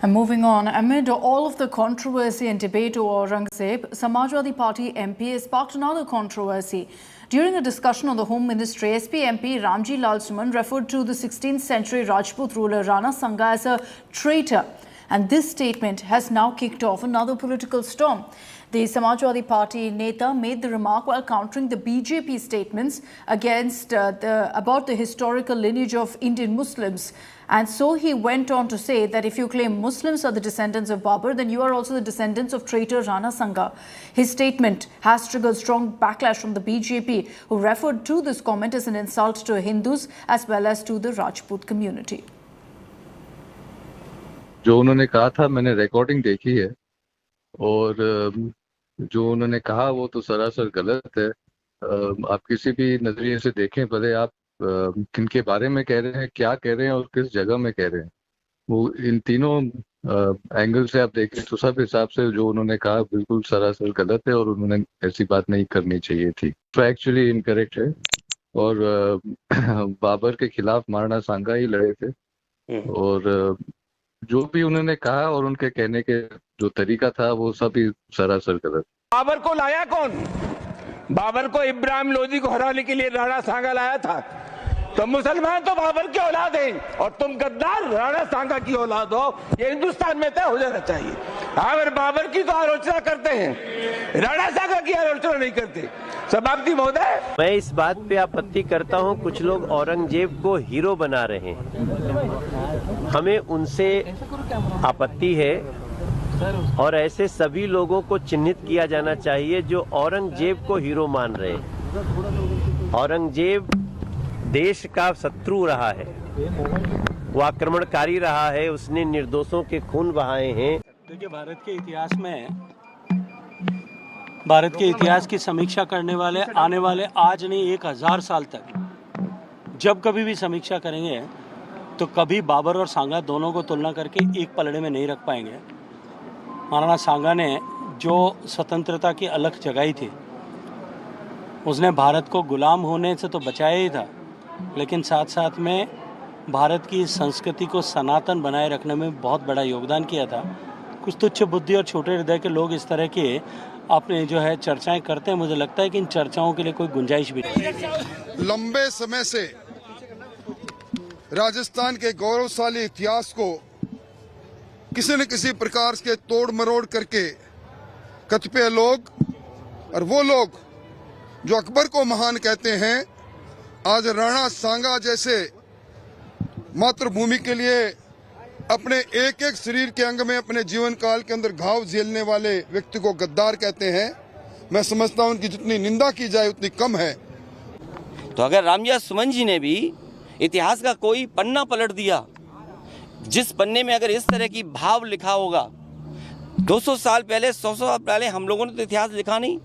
And moving on, amid all of the controversy and debate over Aurangzeb, Samajwadi Party MP sparked another controversy. During a discussion on the Home Ministry, SP MP Ramji Lal Suman referred to the 16th century Rajput ruler Rana Sanga as a traitor. And this statement has now kicked off another political storm. The Samajwadi Party Neta made the remark while countering the BJP statements about the historical lineage of Indian Muslims. And so he went on to say that if you claim Muslims are the descendants of Babur, then you are also the descendants of traitor Rana Sanga. His statement has triggered strong backlash from the BJP, who referred to this comment as an insult to Hindus as well as to the Rajput community. जो उन्होंने कहा था मैंने recording देखी है और जो उन्होंने कहा वो तो सरासर गलत है। आप किसी भी नजरिए से देखें, भले आप किनके बारे में कह रहे हैं, क्या कह रहे हैं और किस जगह में कह रहे हैं, वो इन तीनों एंगल से आप देखें तो सब हिसाब से जो उन्होंने कहा बिल्कुल सरासर गलत है और उन्होंने ऐसी बात नहीं करनी चाहिए थी। तो एक्चुअली इनकरेक्ट है और बाबर के खिलाफ महाराणा सांगा ही लड़े थे और जो भी उन्होंने कहा और उनके कहने के जो तरीका था वो सभी सरासर गलत। बाबर को लाया कौन? बाबर को इब्राहिम लोदी को हराने के लिए राणा सांगा लाया था। तो मुसलमान तो बाबर की औलाद हैं और तुम गद्दार राणा सांगा की औलाद हो, ये हिंदुस्तान में तय हो जाना चाहिए। अगर बाबर की तो आलोचना करते हैं, राणा सांगा की आलोचना नहीं करते। सभापति महोदय, मैं इस बात पे आपत्ति करता हूं, कुछ लोग औरंगजेब को हीरो बना रहे हैं, हमें उनसे आपत्ति है और ऐसे सभी लोगों को चिन्हित किया जाना चाहिए जो औरंगजेब को हीरो मान रहे हैं। औरंगजेब देश का शत्रु रहा है, वो आक्रमणकारी रहा है, उसने निर्दोषों के खून बहाए हैं। देखिए, भारत के इतिहास की समीक्षा करने वाले आने वाले आज नहीं 1000 साल तक जब कभी भी समीक्षा करेंगे तो कभी बाबर और सांगा दोनों को तुलना करके एक पलड़े में नहीं रख पाएंगे। महाराणा सांगा ने जो स्वतंत्रता की अलख जगाई थी, उसने भारत को गुलाम होने से तो बचाया ही था, लेकिन साथ साथ में भारत की संस्कृति को सनातन बनाए रखने में बहुत बड़ा योगदान किया था। कुछ तुच्छ बुद्धि और छोटे हृदय के लोग इस तरह के अपने जो है चर्चाएं करते हैं। मुझे लगता है कि इन चर्चाओं के लिए कोई गुंजाइश भी नहीं। लंबे समय से राजस्थान के गौरवशाली इतिहास को किसी न किसी प्रकार के तोड़ मरोड़ करके कतिपय लोग और वो लोग जो अकबर को महान कहते हैं, आज राणा सांगा जैसे मातृभूमि के लिए अपने एक एक शरीर के अंग में अपने जीवन काल के अंदर घाव झेलने वाले व्यक्ति को गद्दार कहते हैं। मैं समझता हूं उनकी जितनी निंदा की जाए उतनी कम है। तो अगर रामजी सुमन जी ने भी इतिहास का कोई पन्ना पलट दिया, जिस पन्ने में अगर इस तरह की भाव लिखा होगा, 200 साल पहले 100 साल पहले हम लोगों ने तो इतिहास लिखा नहीं।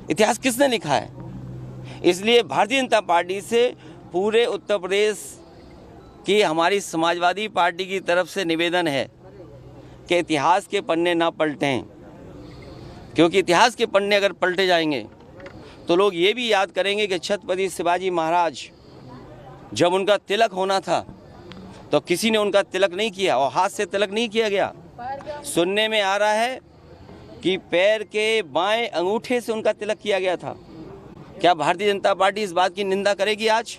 इतिहास किसने लिखा है? इसलिए भारतीय जनता पार्टी से पूरे उत्तर प्रदेश की हमारी समाजवादी पार्टी की तरफ से निवेदन है कि इतिहास के पन्ने ना पलटें, क्योंकि इतिहास के पन्ने अगर पलटे जाएंगे तो लोग ये भी याद करेंगे कि छत्रपति शिवाजी महाराज जब उनका तिलक होना था तो किसी ने उनका तिलक नहीं किया और हाथ से तिलक नहीं किया गया। सुनने में आ रहा है कि पैर के बाएं अंगूठे से उनका तिलक किया गया था। क्या भारतीय जनता पार्टी इस बात की निंदा करेगी आज?